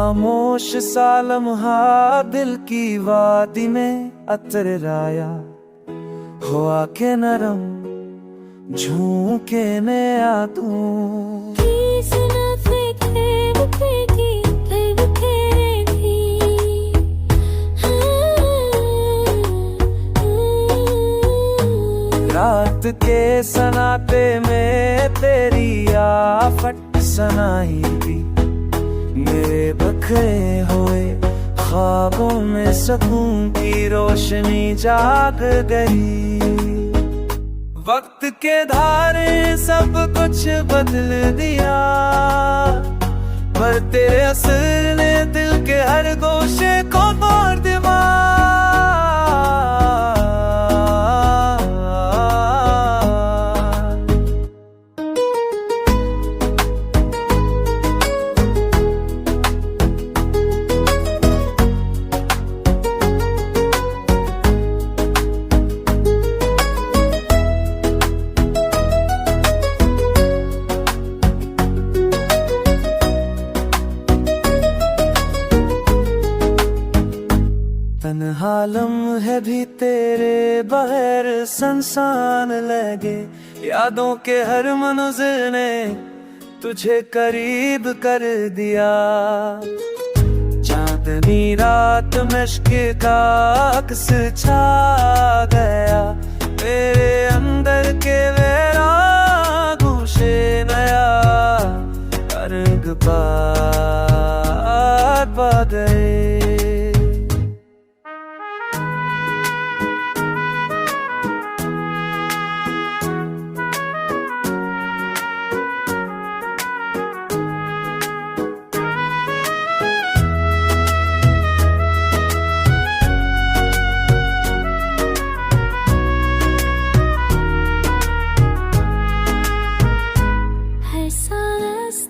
खामोश सा लम्हा दिल की वादी में अतराया, हुआ के नरम झूके ने आ तू। रात के सनाटे में तेरी आफत सनाई थी, मेरे बखरे हुए ख्वाबों में सुकून की रोशनी जाग गई। वक्त के धारे सब कुछ बदल दिया, पर तेरे असर ने दिल के हर गोशे को तोड़ दिया। तन्हा लम्हे भी तेरे बगैर संसान लगे, यादों के हर मंज़िल ने तुझे करीब कर दिया। चांदनी रात में इश्क़ का अक्स छा गया, मेरे अंदर के वैरागों से नया रंग पा गए।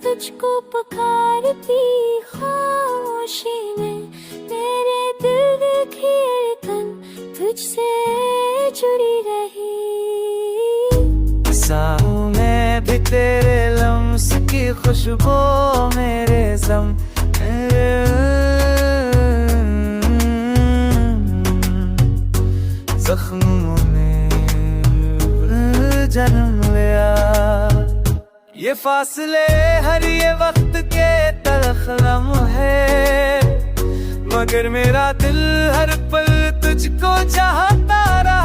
तुझको पुकारती खामोशी में, मेरे दिल की धड़कन तुझसे जुड़ी रही। सांसों में भी तेरे लम्स की खुशबू मेरे सम, जख्मों ने जन्म लिया। ये फासले हर ये वक्त के तलख लम्हे, मगर मेरा दिल हर पल तुझको चाहता रहा।